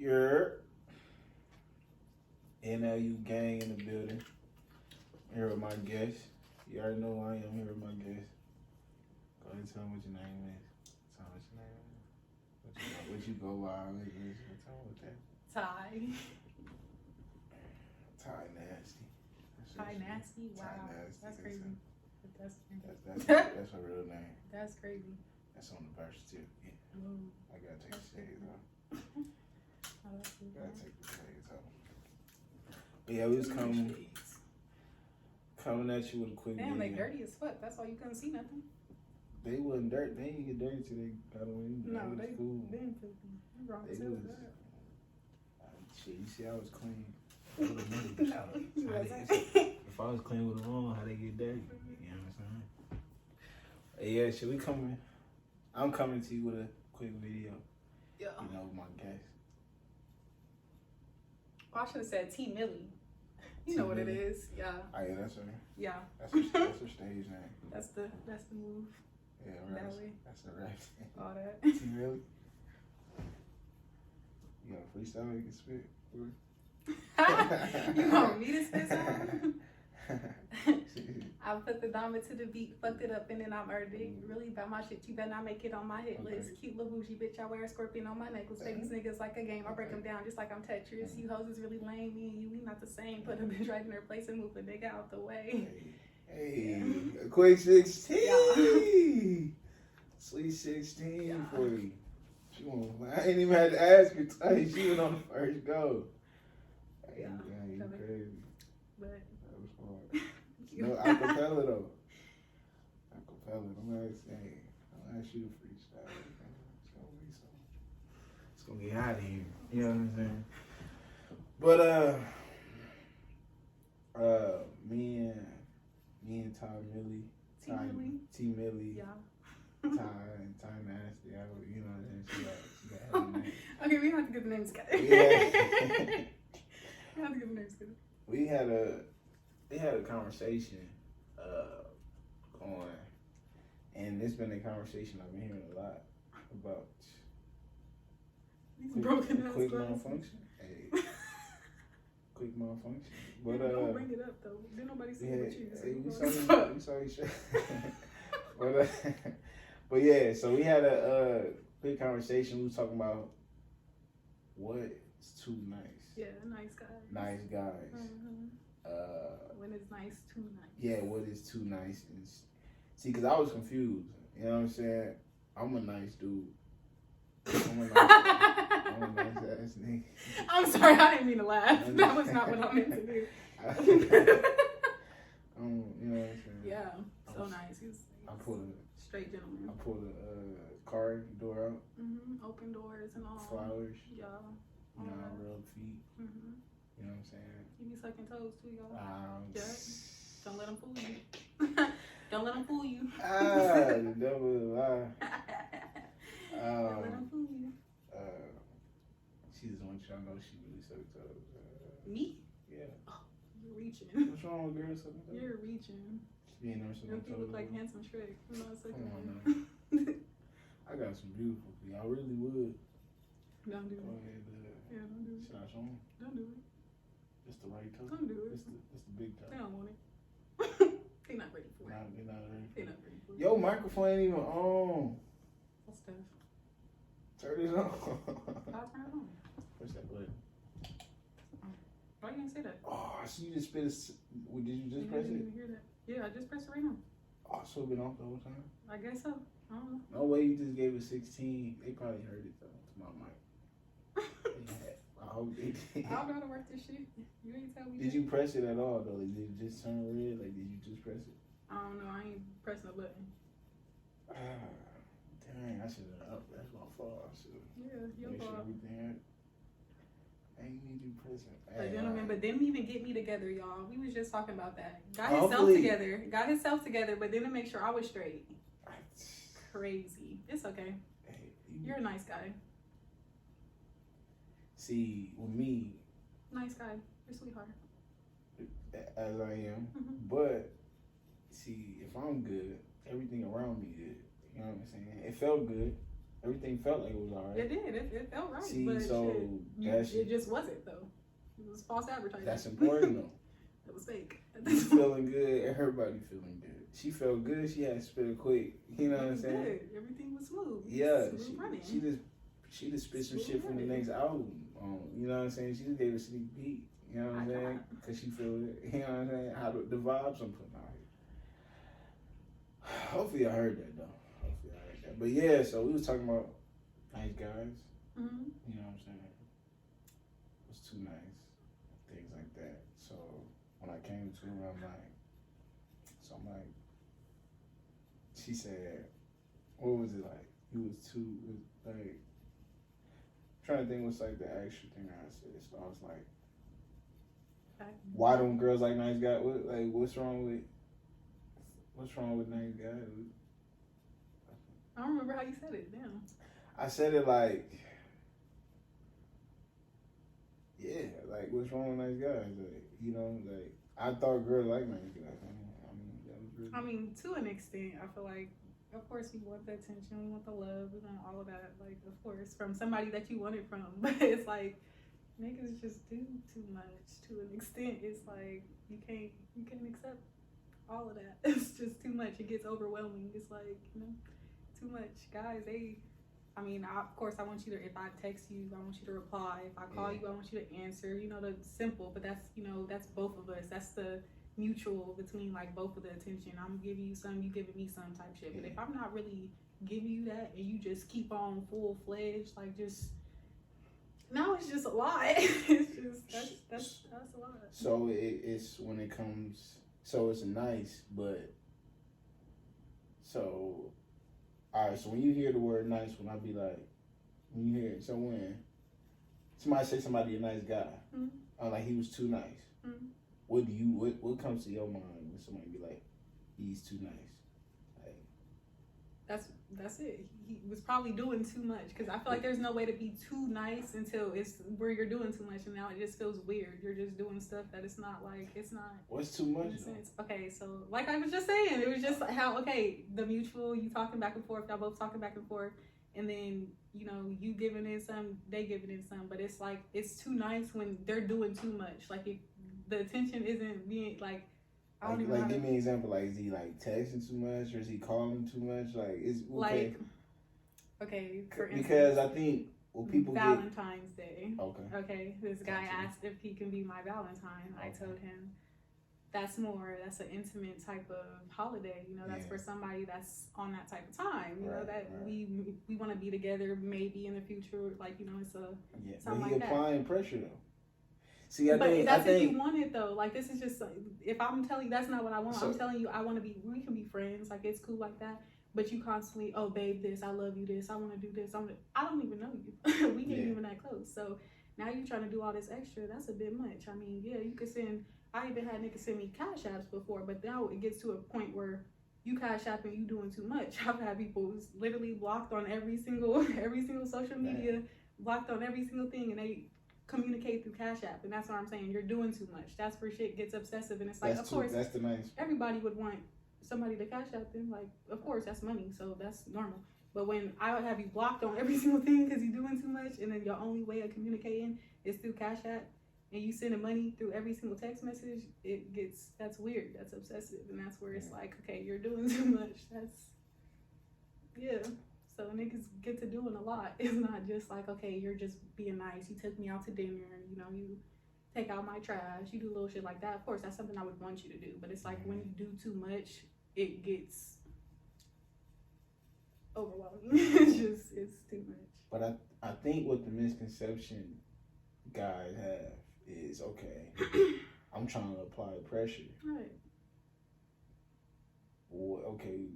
Your NLU gang in the building. Here with my guest. You already know who I am. Here with my guest. Go ahead and tell me what your name is. Tell me what your name is. What you go by? Tell me what that. Ty. Ty Nasty. Ty Nasty? Wow. Ty Nasty. That's crazy. That's her real name. That's crazy. That's on the birth certificate. Ooh. I gotta take the shades off. Gotta take the shades off. But yeah, we was coming at you with a quick Damn, video. they dirty as fuck. That's why you couldn't see nothing. They wasn't dirty. They didn't get dirty till they got away. No, they cool. didn't feel me. You wrong as hell with that. Shit, you see, I was clean. With a money. No. If I was clean with them on, how they get dirty? You know what I'm saying? Yeah, shit, we coming. I'm coming to you with a quick video. Yeah. You know, my guest. Well, I should have said T Millie. You know what it is. Yeah. Oh, yeah, that's her. Yeah. That's her stage name. That's the move. Yeah, That right. way. That's the rap. All that. T really? You got a freestyle you can spit? You want me to spit something? I put the diamond to the beat, fucked it up, and then I murdered it. Really about my shit, you better not make it on my hit list. Cute little bougie bitch, I wear a scorpion on my necklace. Play these niggas like a game, I break them down just like I'm Tetris. You hoes is really lame, me and you, we not the same. Put a bitch right in her place and move a nigga out the way. Hey, a quick 16. Yeah. Sweet 16 Yeah. for you. She won't, I ain't even had to ask her twice. She went on the first go. Hey, Yeah. you crazy. But That was hard. No, acapella though. Acapella. I'm ask you to freestyle. It's gonna get hot in here. You know what I'm saying? But me and Ty Millie, T Millie, yeah. Ty Nasty. You know what I'm saying? She got her name. Okay, we have to get the names together. Yeah. We have to get the names together. We had a conversation going, and it's been a conversation I've been hearing a lot about These broken ass quick glasses. malfunction. Hey, quick malfunction. But don't bring it up though. Didn't nobody say what you said. we saw each other. But yeah, so we had a quick conversation. We was talking about what's too nice. Yeah, nice guys. Nice guys. Mm-hmm. When it's nice, too nice. Yeah, what is too nice? See, because I was confused. You know what I'm saying? I'm a nice dude. I'm a nice ass nigga. I'm sorry, I didn't mean to laugh. That was not what I meant to do. You know what I'm saying? Yeah, so nice. He's I pulled straight gentleman. a car door out, Open doors and all. flowers, Yeah. you know, I rub feet. Mm-hmm. You know what I'm saying? You be sucking toes too, y'all. Yeah. Don't let them fool you. Don't let them fool you. The devil is a lie. Don't let them fool you. She's the one trying to know she really sucks toes. Me? Yeah. Oh, you're reaching. What's wrong with girls sucking toes? You're reaching. She ain't never sucking You toes. look like handsome Shrek. I'm not sucking Come on one. I got some beautiful feet. I really would. Don't do Go it. ahead. Yeah, don't do it. Should I show them? Don't do it. It's the right toe. Don't do it. It's the big toe. They don't want it. They not ready for it. They're not ready. They not ready for it. Yo, microphone ain't even on. That's tough. Turn it on. I'll turn it on. What's that button? Why you didn't say that? Oh, so you just spit a... Did you just You press didn't it? even hear that. Yeah, I just pressed it right now. Oh, so it been off the whole time? I guess so. I don't know. No way you just gave it 16. They probably heard it though. To my mic. I hope they did. I don't know how to work this shit. You ain't tell me. Did you press it at all though? Like, did it just turn red? Like, did you just press it? I don't know. I ain't pressing a button. Dang, I should have. That's my fault. I should Yeah, your make sure fault. everything. I ain't need you pressing. The gentleman, but didn't even get me together, y'all. We was just talking about that. Got Hopefully. himself together, but didn't make sure I was straight. Crazy. It's okay. Hey, You're a nice guy. See, with me, Nice guy. You're a sweetheart. as I am, Mhm. but see, if I'm good, everything around me good. You know what I'm saying? It felt good. Everything felt like it was alright. It did. It felt right. See, but so it just wasn't though. It was false advertising. That's important though. It was fake. You feeling good, everybody feeling good. She felt good, she had to spit it quick. You know what I'm saying? Good. Everything was smooth. Yeah, Smooth running. she just spit some Smooth shit from the running. next album. You know what I'm saying? She just gave a sneak peek. You know what I'm saying? Because she feel it. You know what I'm saying? How the vibes I'm putting out here. Hopefully I heard that though. Hopefully I heard that. But yeah, so we was talking about nice guys. Mm-hmm. You know what I'm saying? It was too nice. Things like that. So when I came to her, I'm like, she said, what was it like? You was too, like, I'm trying to think what's like the actual thing I said. So I was like, why don't girls like nice guys? What's wrong with nice guys? I don't remember how you said it. Damn. I said it like, yeah, like what's wrong with nice guys? Like, you know, like I thought girls like nice guys. I mean, to an extent, I feel like, of course, we want the attention, we want the love, we want all of that. Like, of course, from somebody that you want it from. But it's like, niggas just do too much. To an extent, it's like you can't accept all of that. It's just too much. It gets overwhelming. It's like, you know, too much. Guys, of course, I want you to, if I text you, I want you to reply. If I call you, I want you to answer. You know, the simple, but that's, you know, that's both of us. That's the mutual between like both of the attention. I'm giving you some, you giving me some type shit. But if I'm not really giving you that and you just keep on full fledged, like just now it's just a lot. It's just that's a lot. So it's when it comes, so it's nice, but so all right. So when you hear the word nice, when I be like, when you hear it, so when somebody say somebody a nice guy, like he was too nice. Mm-hmm. What comes to your mind when somebody be like, he's too nice? Like, that's it. He was probably doing too much, because I feel like there's no way to be too nice until it's where you're doing too much, and now it just feels weird. You're just doing stuff that it's not like, it's not. What's too much? Okay, so like I was just saying, it was just how, the mutual, you talking back and forth, y'all both talking back and forth, and then, you know, you giving in some, they giving in some, but it's like, it's too nice when they're doing too much. Like, the attention isn't being like, I don't even know. Give me an example. Like, is he like texting too much, or is he calling too much? Like, is okay. Like, okay, for instance, because I think people Valentine's Day. Okay, this guy asked if he can be my Valentine. I told him that's an intimate type of holiday. You know, that's for somebody that's on that type of time. You know, that we want to be together maybe in the future. Like, you know, it's a something but he like applying pressure though. See, if you want it though. Like, this is just, if I'm telling you that's not what I want. I'm telling you I want to be. We can be friends. Like, it's cool like that. But you constantly, oh babe, this, I love you, this, I want to do this. I don't even know you. We ain't even that close. So now you're trying to do all this extra. That's a bit much. I mean, yeah, you could send. I even had niggas send me cash apps before, but now it gets to a point where you cash app and you doing too much. I've had people who's literally blocked on every single social media, blocked on every single thing, and they communicate through cash app. And that's what I'm saying. You're doing too much. That's where shit gets obsessive, and it's like, of course, that's the nice. Everybody would want somebody to cash app them. Like, of course, that's money, so that's normal. But when I would have you blocked on every single thing because you're doing too much, and then your only way of communicating is through cash app, and you sending money through every single text message, that's weird. That's obsessive, and that's where it's like, okay, you're doing too much. So niggas get to doing a lot. It's not just like, okay, you're just being nice. You took me out to dinner, and you know, you take out my trash. You do little shit like that. Of course, that's something I would want you to do. But it's like, when you do too much, it gets overwhelming. It's too much. But I think what the misconception guys have is, okay, I'm trying to apply pressure. Right. Well, okay,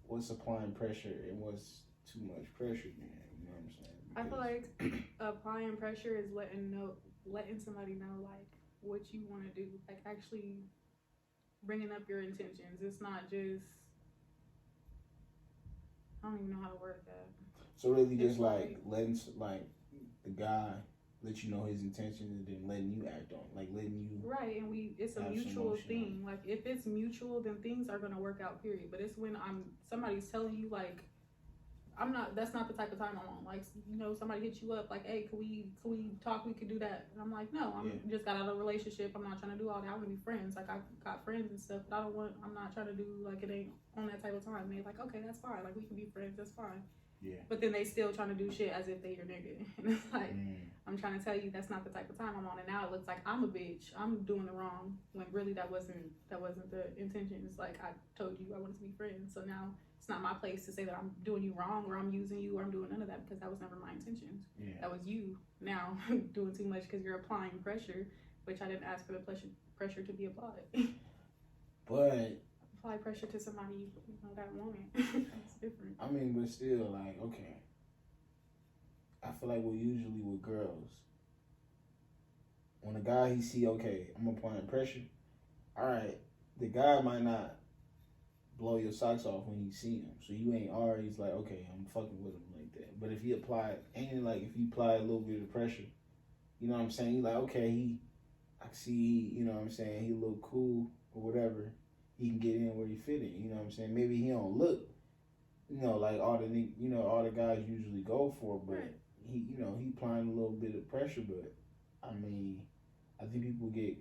what's applying pressure and what's too much pressure then? You know what I'm saying? I feel like applying pressure is letting somebody know like what you want to do, like actually bringing up your intentions. It's not just, I don't even know how to word that. So really, just like letting like the guy let you know his intentions, and then letting you act on, like letting you. Right, and it's a mutual thing. Like, if it's mutual, then things are gonna work out. Period. But it's when somebody's telling you like, that's not the type of time I'm on. Like, you know, somebody hits you up like, hey, can we talk? We could do that. And I'm like, no, just got out of a relationship. I'm not trying to do all that. I want to be friends. Like, I got friends and stuff, but I'm not trying to do, like, it ain't on that type of time. And they're like, okay, that's fine. Like, we can be friends. That's fine. Yeah. But then they still trying to do shit as if they your nigga. And it's like, I'm trying to tell you that's not the type of time I'm on. And now it looks like I'm a bitch. I'm doing the wrong when really that wasn't the intention. It's like, I told you I wanted to be friends. So now it's not my place to say that I'm doing you wrong or I'm using you or I'm doing none of that, because that was never my intentions. Yeah. That was you now doing too much because you're applying pressure, which I didn't ask for the pressure to be applied. But apply pressure to somebody you know that want it. It's different. I mean, but still, like, okay. I feel like usually with girls, when a guy he see, okay, I'm applying pressure, all right, the guy might not blow your socks off when you see him, so you ain't always like, okay, I'm fucking with him like that. But if he apply, ain't it like if you apply a little bit of pressure, you know what I'm saying? You like, okay, I see, you know what I'm saying, he look cool or whatever. He can get in where he fit in, you know what I'm saying? Maybe he don't look, you know, like all the guys usually go for, but right. he applying a little bit of pressure. But I mean, I think people get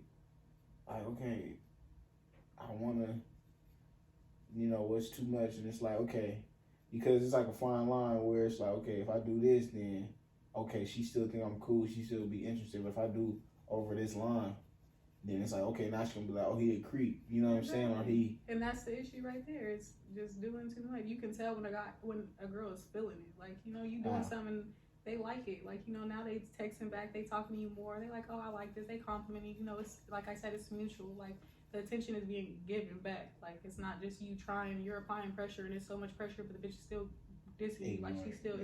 like, okay, I want to, you know, what's too much, and it's like, okay, because it's like a fine line where it's like, okay, if I do this, then okay, she still think I'm cool, she still be interested. But if I do over this line, then it's like, okay, now she's gonna be like, oh, he a creep, you know what I'm saying? Or he. And that's the issue right there. It's just doing too much. You can tell when a girl is feeling it. Like, you know, you doing something, they like it. Like, you know, now they texting back, they talking to you more. They like, oh, I like this. They compliment you. You know, it's like I said, it's mutual. Like, the attention is being given back. Like, it's not just you trying. You're applying pressure, and there's so much pressure, but the bitch is still dissing you. Like, she's still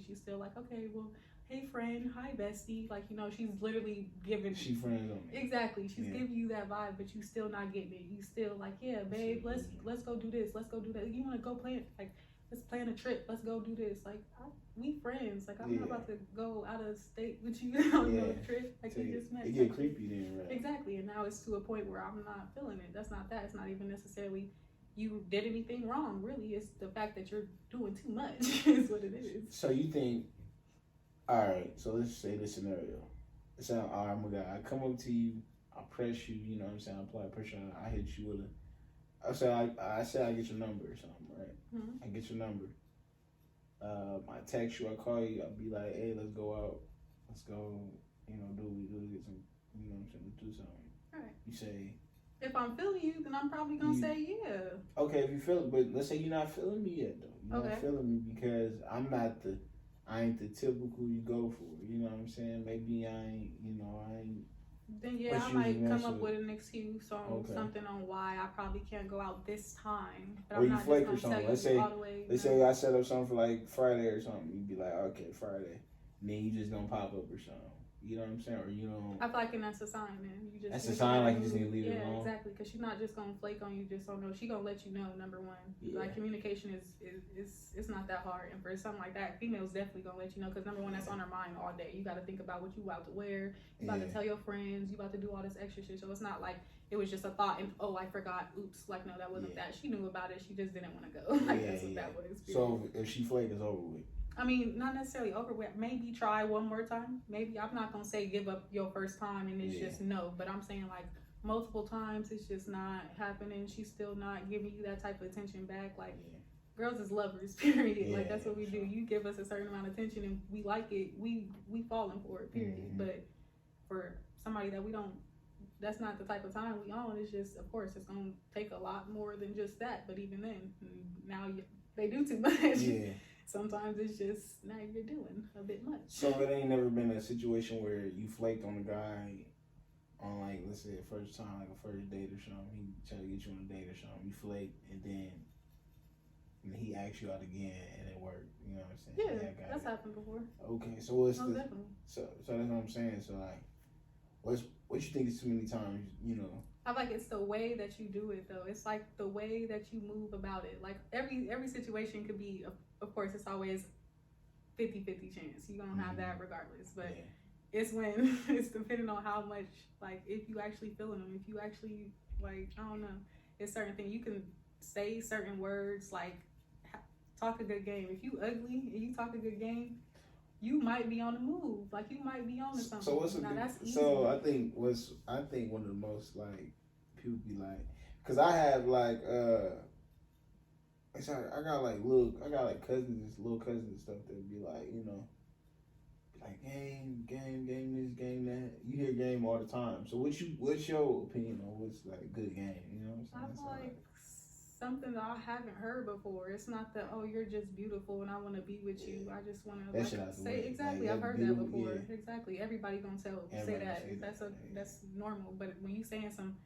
she's still like, okay, well, hey friend, hi bestie. Like, you know, she's literally giving. She friends on me. Exactly, she's giving you that vibe, but you still not getting it. You still like, yeah, babe, let's go do this. Let's go do that. You want to go plan? Like, let's plan a trip. Let's go do this. Like, we friends. Like, I'm not about to go out of state with you on a trip. Like, we just met. It get creepy then, right? Exactly, and now it's to a point where I'm not feeling it. That's not that. It's not even necessarily you did anything wrong. Really, it's the fact that you're doing too much. Is what it is. So you think? All right. So let's say this scenario. It's like, all right, I'm a guy. I come up to you. I press you. You know what I'm saying? I apply pressure. I hit you with a. I say I get your number or something, right? Mm-hmm. I get your number. I text you, I call you, I'll be like, hey, let's go out. Let's go, you know, get some, you know what I'm saying, let's do something. Right. You say. If I'm feeling you, then I'm probably going to say yeah. Okay, if you feel it, but let's say you're not feeling me yet, though. You're not feeling me because I ain't the typical you go for. You know what I'm saying? Maybe I ain't. Then I might come up with an excuse or something on why I probably can't go out this time. But or I'm you not flake or something. Let's say I set up something for like Friday or something. You'd be like, okay, Friday. And then you just don't pop up or something. You know what I'm saying? Or you don't. I feel like that's a sign, man. You just. That's a sign, like you just need to leave it alone. Yeah, exactly. Because she's not just gonna flake on you. Just don't know. She gonna let you know. Number one, like communication is not that hard. And for something like that, females definitely gonna let you know. Because number one, that's on her mind all day. You got to think about what you about to wear. You about to tell your friends. You about to do all this extra shit. So it's not like it was just a thought and oh, I forgot. Oops. Like no, that wasn't that. She knew about it. She just didn't want to go. Like that's what that was. So if she flake, it's over with. I mean, not necessarily over with. Maybe try one more time. Maybe I'm not gonna say give up your first time and it's just no. But I'm saying like multiple times it's just not happening. She's still not giving you that type of attention back. Like girls is lovers, period. Like that's what we do. You give us a certain amount of attention and we like it. We falling for it, period. Mm-hmm. But for somebody that we don't, that's not the type of time we on. It's just, of course, it's gonna take a lot more than just that. But even then, now they do too much. Yeah. Sometimes it's just now you're doing a bit much. So it ain't never been a situation where you flaked on a guy on like, let's say a first time, like a first date or something. He tried to get you on a date or something. You flaked and then he asked you out again and it worked. You know what I'm saying? Yeah, that's happened before. Okay, so what's definitely. So that's what I'm saying. So like, what you think is too many times? You know. I like it's the way that you do it though. It's like the way that you move about it. Like every situation could be, of course, it's always 50-50 chance. You're gonna have that regardless. But it's when it's depending on how much, like if you actually feeling them, if you actually like, I don't know, it's certain things you can say certain words like talk a good game. If you ugly and you talk a good game, you might be on the move. Like you might be on to something. So what's that's easy. so I think one of the most like people be like, cause I have like I got like cousins, little cousins and stuff that be like, you know, like game this, game that. You hear game all the time. So what's your opinion on what's like a good game? You know what I'm saying? I feel like something that I haven't heard before. It's not that, oh, you're just beautiful and I want to be with you. I just want to say exactly. Like, I've heard that before. Yeah. Exactly. Everybody gonna say that. That's normal. But when you saying some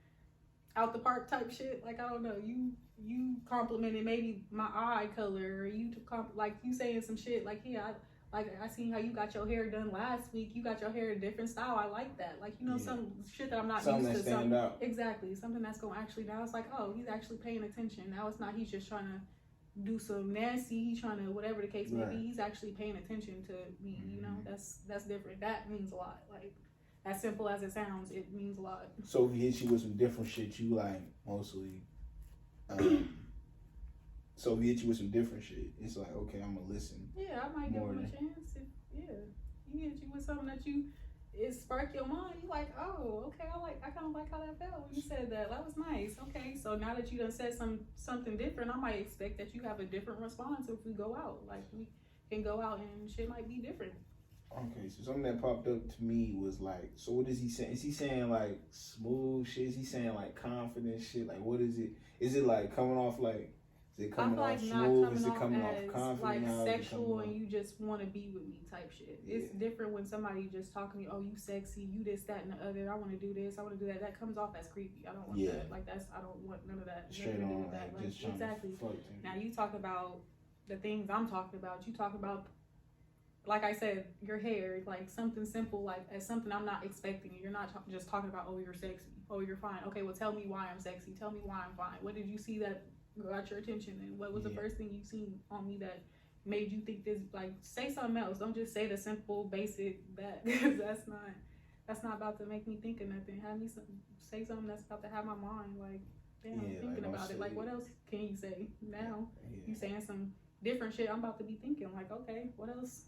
out the park type shit, like I don't know, you complimented maybe my eye color, or you like you saying some shit like, yeah, I seen how you got your hair done last week. You got your hair a different style. I like that. Like, you know, some shit that I'm not something used to. Stand out. Exactly. Something that's going to actually, now it's like, oh, he's actually paying attention. Now it's not, he's just trying to do some nasty. He's trying to, whatever the case may be, he's actually paying attention to me. You know, that's different. That means a lot. Like, as simple as it sounds, it means a lot. So if he hits you with some different shit, you like mostly, so if he hit you with some different shit, it's like, okay, I'm gonna listen. Yeah, I might give him a chance. He hit you with something that it sparked your mind. You like, oh, okay, I kind of like how that felt when you said that. That was nice. Okay, so now that you done said something different, I might expect that you have a different response if we go out. Like, we can go out and shit might be different. Okay, so something that popped up to me was like, so what is he saying? Is he saying like smooth shit? Is he saying like confident shit? Like, what is it? Is it like coming off like, is it coming off smooth? Is it coming off confident? Like sexual and you just want to be with me type shit. Yeah. It's different when somebody just talking to you, oh, you sexy, you this, that, and the other. I want to do this, I want to do that. That comes off as creepy. I don't want that. Like, I don't want none of that. Straight on, with that. Like, exactly. Now you talk about the things I'm talking about. You talk about, like I said, your hair, like something simple, like as something I'm not expecting. You're not just talking about, oh, you're sexy, oh, you're fine. Okay, well, tell me why I'm sexy. Tell me why I'm fine. What did you see that got your attention, and what was the first thing you seen on me that made you think this? Like, say something else. Don't just say the simple, basic that, because that's not about to make me think of nothing. Have me say something that's about to have my mind like, damn, thinking like, about it. Like, what else can you say now? You saying some different shit. I'm about to be thinking like, okay, what else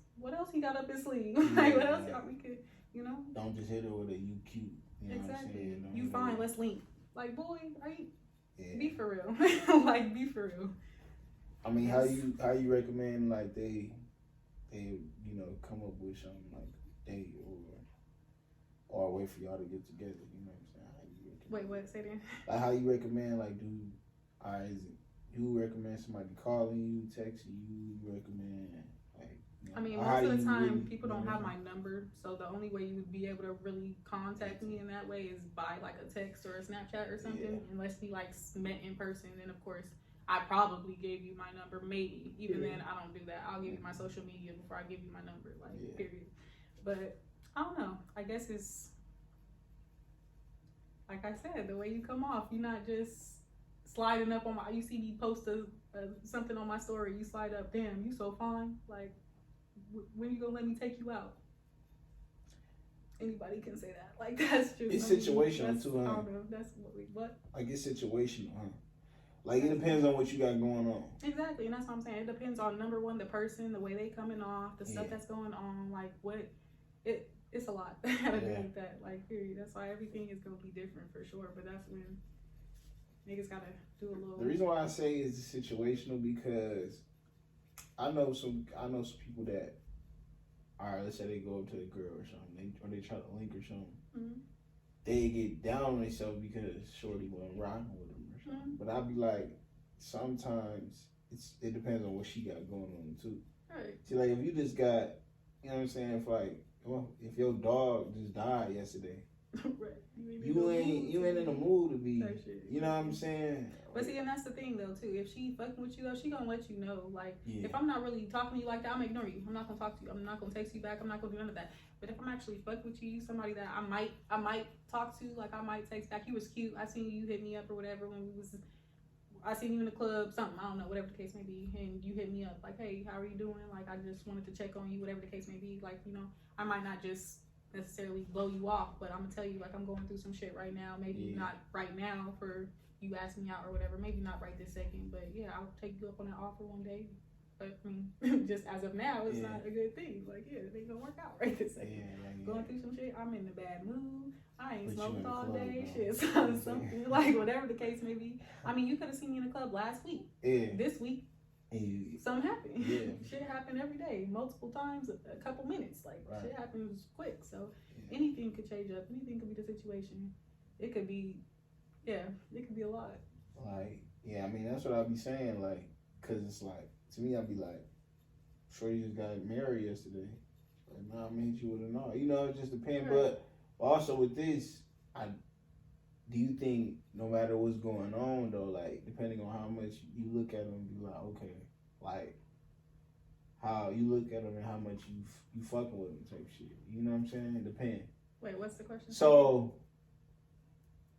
he got up his sleeve? Like, what else we could, you know? Don't just hit her with a you cute. You know exactly. What I'm you fine. Let's link. Like, boy, are you? Be for real. Like, be for real. I mean, how you recommend like they you know come up with something like date or a way for y'all to get together? You know what I'm saying? Wait, what? Say that. Like, how you recommend like you recommend somebody calling you, texting you? You recommend like. You know, I mean, most of the time, people don't have my number, so the only way you would be able to really contact me in that way is by like a text or a Snapchat or something, unless we like met in person. Then of course, I probably gave you my number, maybe. Even then, I don't do that. I'll give you my social media before I give you my number, like, period. But I don't know. I guess it's, like I said, the way you come off. You're not just sliding up on you see me post something on my story, you slide up, damn, you so fine. Like, when you gonna let me take you out? Anybody can say that. Like, that's true. It's situational too, huh? I don't know. That's what? Like, it's situational, huh? Like, it depends on what you got going on. Exactly, and that's what I'm saying. It depends on, number one, the person, the way they coming off, the stuff that's going on. Like, it's a lot that gotta do with that. Like, period. That's why everything is gonna be different for sure. But that's when niggas gotta do a little. The reason why I say it's situational because I know some people that, all right, let's say they go up to a girl or something, or they try to link or something. They get down on themselves because shorty wasn't rocking with them or something. But I'd be like, sometimes it depends on what she got going on too. Right. See, like, if you just got, you know what I'm saying, if your dog just died yesterday, right. You ain't in the mood to be, you know what I'm saying? But see, and that's the thing though too. If she fucking with you though, she gonna let you know. Like, if I'm not really talking to you like that, I'm gonna ignore you. I'm not gonna talk to you. I'm not gonna text you back. I'm not gonna do none of that. But if I'm actually fucking with you, somebody that I might talk to, like I might text back. You was cute. I seen you hit me up or whatever when I seen you in the club, something, I don't know, whatever the case may be, and you hit me up like, hey, how are you doing? Like, I just wanted to check on you, whatever the case may be. Like, you know, I might not just necessarily blow you off, but I'm gonna tell you, like, I'm going through some shit right now. Maybe not right now for you asking me out or whatever. Maybe not right this second, but yeah, I'll take you up on that offer one day. But I mean, just as of now, it's not a good thing. Like, it ain't gonna work out right this second. Going through some shit, I'm in a bad mood. I ain't smoked all day. Shit, something like whatever the case may be. I mean, you could have seen me in the club last week. This week, something happened. Shit happened every day, multiple times, a couple minutes. Like shit happens quick. So anything could change up. Anything could be the situation. It could be, it could be a lot. Like, I mean, that's what I be saying. Like, cause it's like, to me, I'd be like, sure, you just got married yesterday. Like, nah, I'm gonna hit you with a no. You know, it just depends. But also with this, do you think no matter what's going on though, like depending on how much you look at them, be like, okay, like how you look at them and how much you fucking with them type shit. You know what I'm saying? It depends. Wait, what's the question? So,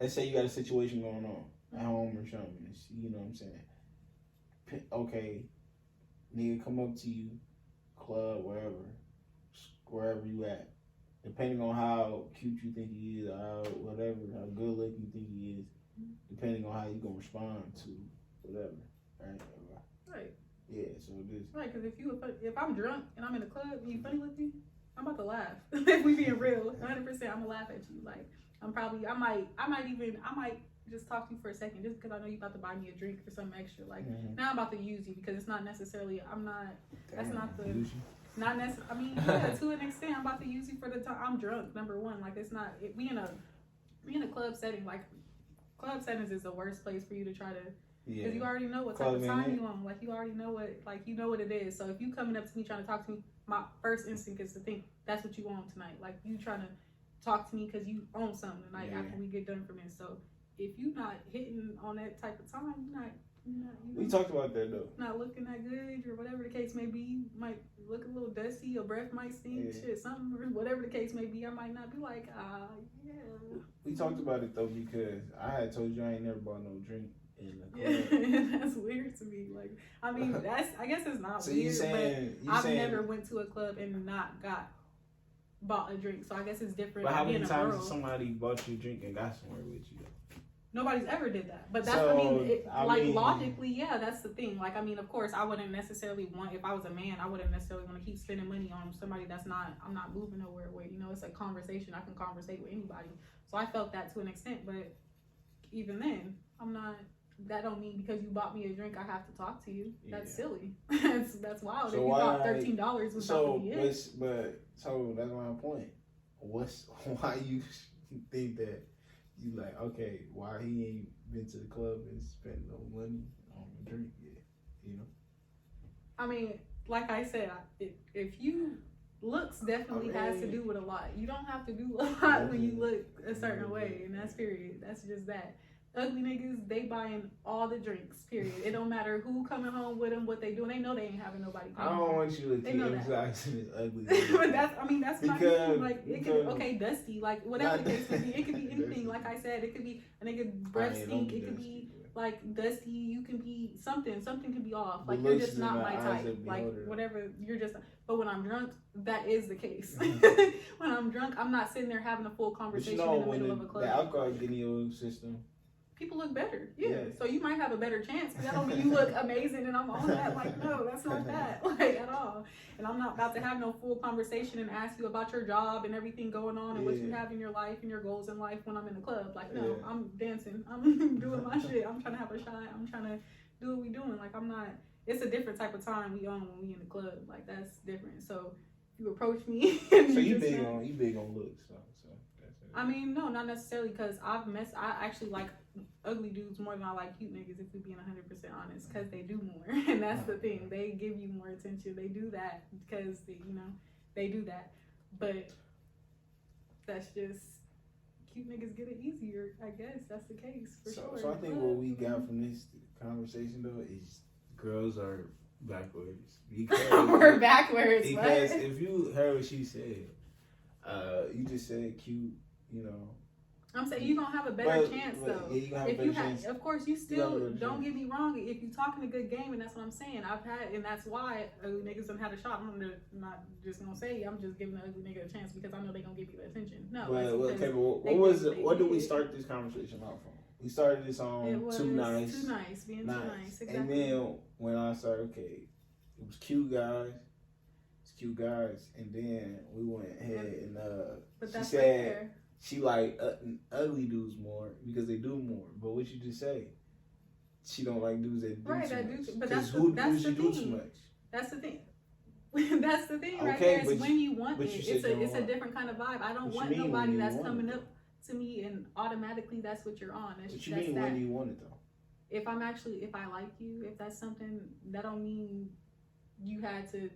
let's say you got a situation going on at home or something. You know what I'm saying? Okay, nigga come up to you, club, wherever you at. Depending on how cute you think he is, or how good looking you think he is, depending on how you gonna respond to whatever, right? Yeah. So this. Right, because if I'm drunk and I'm in a club and you funny with me, I'm about to laugh. If we being real, 100%, I'm gonna laugh at you. Like I might just talk to you for a second, just because I know you about to buy me a drink or something extra. Like now I'm about to use you because it's not necessarily. Not necessarily. I mean, to an extent, I'm about to use you for the time. I'm drunk. Number one, like it's not. We in a club setting. Like club settings is the worst place for you to try to. Because you already know what type of time you on. Like you already know what it is. So if you coming up to me trying to talk to me, my first instinct is to think that's what you want tonight. Like you trying to talk to me because you own something tonight after we get done from this. So if you not hitting on that type of time, you're not. We talked about that though. Not looking that good, or whatever the case may be. You might look a little dusty. Your breath might stink. Something, or whatever the case may be. I might not be like, We talked about it though because I had told you I ain't never bought no drink in the club. That's weird to me. Like, I mean, I guess it's not so weird. But I've never went to a club and not bought a drink. So I guess it's different. But how many times has somebody bought you a drink and got somewhere with you? Nobody's ever did that. But that's, logically, that's the thing. Like, I mean, of course, I wouldn't necessarily want, if I was a man, I wouldn't necessarily want to keep spending money on somebody I'm not moving nowhere with. You know, it's a conversation. I can conversate with anybody. So I felt that to an extent. But even then, that don't mean because you bought me a drink, I have to talk to you. That's silly. That's wild. So if you thought $13 was about to be it. So that's my point. Why you think that? You like, okay, why he ain't been to the club and spent no money on a drink yet, you know? I mean, like I said, if you looks definitely has to do with a lot. You don't have to do a lot when you look a certain way, and that's period. That's just that. Ugly niggas, they buying all the drinks, period. It don't matter who coming home with them, what they doing. They know they ain't having nobody coming home. I don't want you to keep emphasizing this ugly. But that's my thing. Like, it could be, dusty, like, whatever the case may be. It could be anything. Like I said, it could be a nigga breath stink. It could be, like, dusty. You can be something. Something could be off. Like, you're just not my type. Like, whatever, you're just... But when I'm drunk, that is the case. When I'm drunk, I'm not sitting there having a full conversation in the middle of a club. The alcohol get in your system. People look better, so you might have a better chance, but that don't mean you look amazing and I'm on that. Like, no, that's not that, like, at all. And I'm not about to have no full conversation and ask you about your job and everything going on and what you have in your life and your goals in life when I'm in the club. Like, no, I'm dancing, I'm doing my shit, I'm trying to have a shot, I'm trying to do what we doing. Like, I'm not, it's a different type of time we on when we in the club. Like, that's different. So if you approach me and you big on looks, so that's it. I mean, no, not necessarily, because I actually like ugly dudes more than I like cute niggas, if we're being 100% honest, because they do more. And that's the thing, they give you more attention. They do that because they do that. But that's just, cute niggas get it easier, I guess. That's the case for sure. So I think what we got from this conversation though is girls are backwards. We're backwards. Because if you heard what she said, you just said cute, you know. I'm saying you're gonna have a better chance though. Yeah, you have a better chance. Of course, you still don't get me wrong. If you're talking a good game, and that's what I'm saying. And that's why ugly niggas done had a shot. I'm not just gonna say I'm just giving the ugly nigga a chance because I know they gonna give you the attention. No. What did we start this conversation off from? We started this on too nice. Being too nice. Exactly. And then when I started, It was cute guys. It's cute guys, and then we went ahead and But she that's said right there. she like ugly dudes more because they do more. But what you just say? She don't like dudes that do Right, too that much. do. But 'Cause that's the do thing. too much? That's the thing. That's the thing right Okay, there. but It's when you want but it. you said It's you don't a want- different kind of vibe. I don't What you want mean when nobody you that's want coming it, up to me and automatically that's what you're on. What you That's mean that. when do you want it though? If I like you, if that's something, that don't mean you had to,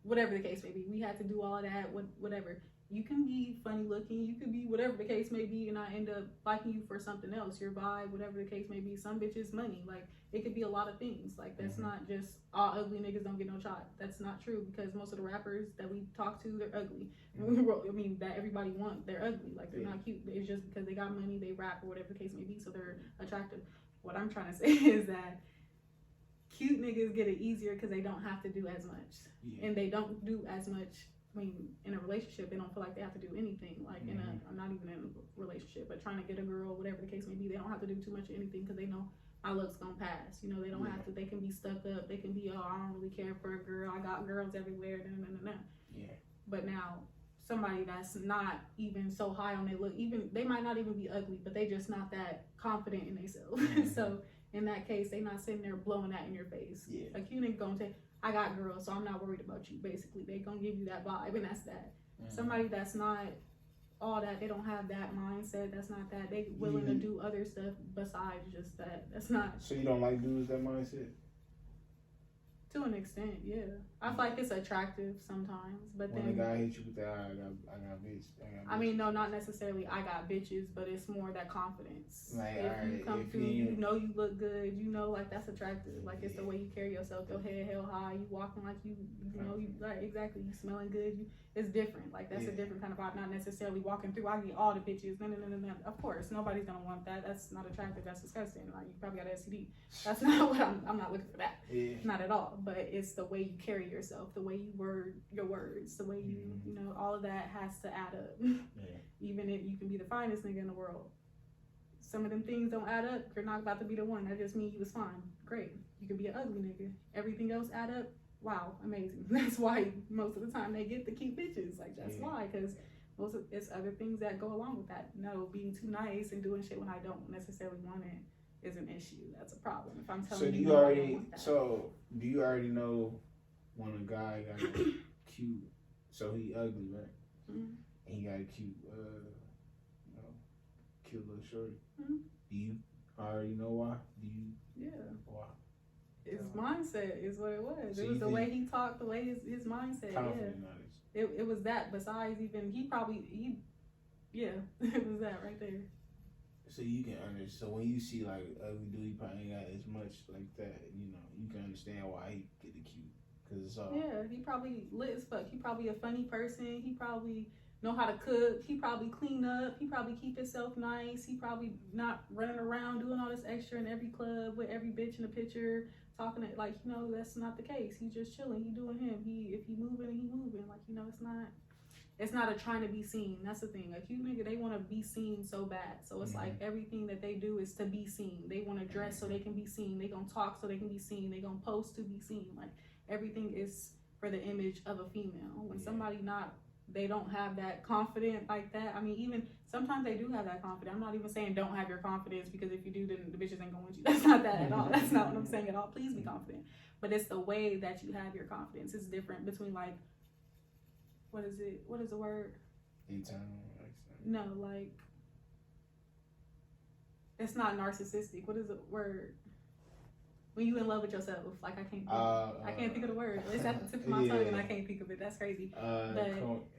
whatever the case may be, we had to do all of that, whatever. You can be funny looking, you could be whatever the case may be, and I end up liking you for something else, your vibe, whatever the case may be. Some bitches money, like it could be a lot of things. Like that's not just all ugly niggas don't get no shot. That's not true because most of the rappers that we talk to, they're ugly. I mean that everybody want, they're ugly. Like they're not cute. It's just because they got money, they rap or whatever the case may be, so they're attractive. What I'm trying to say is that cute niggas get it easier because they don't have to do as much, and they don't do as much. I mean, in a relationship, they don't feel like they have to do anything. Like I'm not even in a relationship, but trying to get a girl, whatever the case may be, they don't have to do too much of anything because they know my looks gonna pass. You know, they don't have to. They can be stuck up. They can be, oh, I don't really care for a girl. I got girls everywhere. Yeah. But now somebody that's not even so high on their look, even they might not even be ugly, but they just not that confident in themselves. So in that case, they not sitting there blowing that in your face. Yeah. A cute nigga gonna say, I got girls, so I'm not worried about you. Basically, they gonna give you that vibe, and that's that. Somebody that's not all that, they don't have that mindset. That's not that. They willing to do other stuff besides just that. That's not. So you don't like dudes that mindset? To an extent, yeah. I feel like it's attractive sometimes, but When then a guy hit you with that, I got bitch. I mean, no, not necessarily I got bitches, but it's more that confidence. Like, if you come if through, you- you know you look good, you know, like that's attractive. Like it's the way you carry yourself, your head held high, you walking like you know, you like exactly, you smelling good. It's different. Like that's a different kind of vibe. Not necessarily walking through, I get all the bitches. No. Of course, nobody's gonna want that. That's not attractive. That's disgusting. Like you probably got an STD. That's not what I'm not looking for that. Yeah. Not at all. But it's the way you carry yourself, the way you word your words, the way you know, all of that has to add up. Even if you can be the finest nigga in the world, some of them things don't add up. You're not about to be the one. That just means you was fine. Great. You can be an ugly nigga. Everything else add up. Wow, amazing. That's why most of the time they get the cute bitches. Like that's why, because it's other things that go along with that. No, being too nice and doing shit when I don't necessarily want it is an issue. That's a problem. If I'm telling you, I don't want that. So do you already know when a guy got a cute? So he ugly, right? And he got a cute, cute little shorty. Do you already know why? Why? His mindset is what it was. So it was the way he talked, the way his mindset. Confident It was that. Besides, even it was that right there. So you can understand. So when you see like ugly dude, he probably ain't got as much like that. You know, you can understand why he get the cute because it's all. Yeah, he probably lit as fuck. He probably a funny person. He probably know how to cook. He probably clean up. He probably keep himself nice. He probably not running around doing all this extra in every club with every bitch in the picture. Talking it like, you know, that's not the case. He's just chilling. He doing him. If he moving, he moving. Like, you know, it's not a trying to be seen. That's the thing. A cute nigga, they want to be seen so bad. So it's like everything that they do is to be seen. They want to dress so they can be seen. They gonna talk so they can be seen. They gonna post to be seen. Like everything is for the image of a female. When somebody they don't have that confident like that. I mean, even sometimes they do have that confidence. I'm not even saying don't have your confidence, because if you do, then the bitches ain't gonna want you. That's not that at all. That's not what I'm saying at all. Please be confident. But it's the way that you have your confidence. It's different between like, what is it? What is the word? Internal. No, like, it's not narcissistic. What is the word? When you in love with yourself, like I can't think of the word. It's at the tip of my tongue and I can't think of it. That's crazy.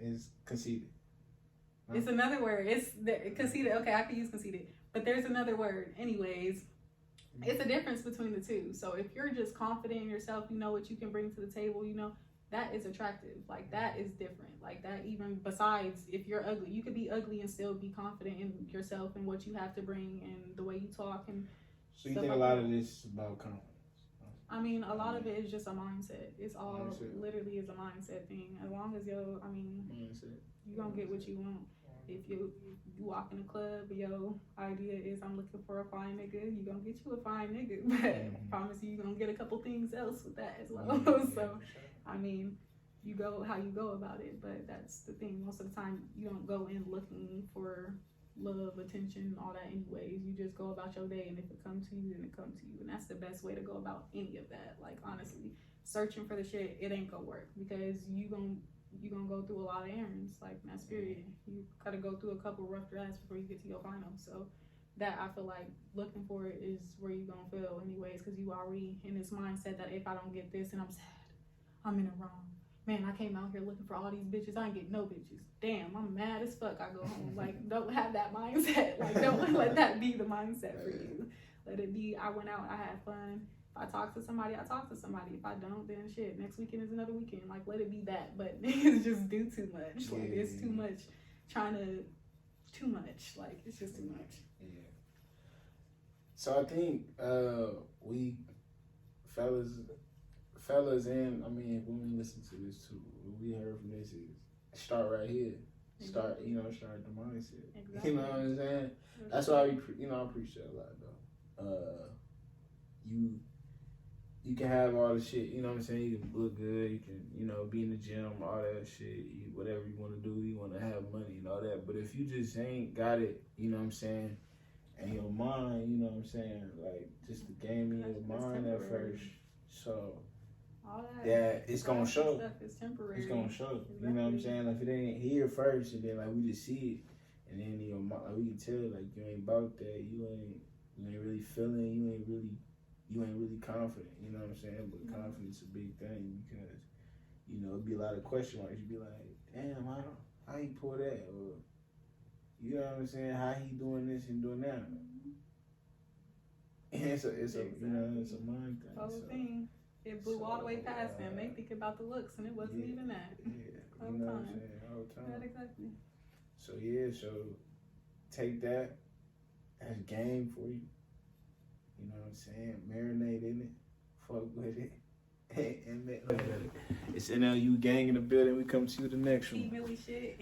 Is conceited. Huh? It's another word. It's conceited. Okay, I can use conceited, but there's another word. Anyways, it's a difference between the two. So if you're just confident in yourself, you know what you can bring to the table. You know that is attractive. Like that is different. Like that, even besides if you're ugly, you could be ugly and still be confident in yourself and what you have to bring and the way you talk and. So you think a lot of this is about confidence? I mean, a lot of it is just a mindset. It's all literally is a mindset thing. As long as you're gonna get what you want. If you walk in a club, your idea is I'm looking for a fine nigga, you gonna get you a fine nigga, but I promise you gonna get a couple things else with that as well. So, I mean, you go how you go about it, but that's the thing. Most of the time, you don't go in looking for love, attention, all that anyways. You just go about your day, and if it comes to you, then it comes to you. And that's the best way to go about any of that. Like, honestly, searching for the shit, it ain't gonna work, because you gonna go through a lot of errands. Like, that's period. You gotta go through a couple rough drafts before you get to your final. So that, I feel like, looking for it is where you gonna fail anyways, because you already in this mindset that if I don't get this, and I'm sad, I'm in the wrong. Man, I came out here looking for all these bitches. I ain't get no bitches. Damn, I'm mad as fuck. I go home. Like, don't have that mindset. Like, don't let that be the mindset for you. Let it be, I went out, I had fun. If I talk to somebody, I talk to somebody. If I don't, then shit, next weekend is another weekend. Like, let it be that. But niggas just do too much. Like, it's too much. Too much. Like, it's just too much. Yeah. So I think we, fellas, and I mean, women listen to this too. What we heard from this is start right here. Start the mindset. Exactly. You know what I'm saying? That's why I preach that a lot though. You can have all the shit, you know what I'm saying? You can look good, you can, be in the gym, all that shit, whatever you want to do, you want to have money and all that. But if you just ain't got it, you know what I'm saying, and your mind, you know what I'm saying, like, just the game in your mind at first. So all that it's gonna show. Stuff is temporary. It's gonna show. Exactly. You know what I'm saying? Like, if it ain't here first, and then like we just see it, and then in your mind, like, we can tell like you ain't about that. You ain't really feeling. You ain't really confident. You know what I'm saying? But confidence is a big thing, because it'd be a lot of question marks. You'd be like, damn, how he pull that, or you know what I'm saying? How he doing this and doing that? And it's a it's a mind thing. Whole thing. It blew all the way past them. They think about the looks, and it wasn't even that. Yeah, you know what I'm saying? All the time. Right, exactly. So take that as game for you. You know what I'm saying? Marinate in it. Fuck with it. And it's NLU gang in the building. We come to you the next one. Millie shit.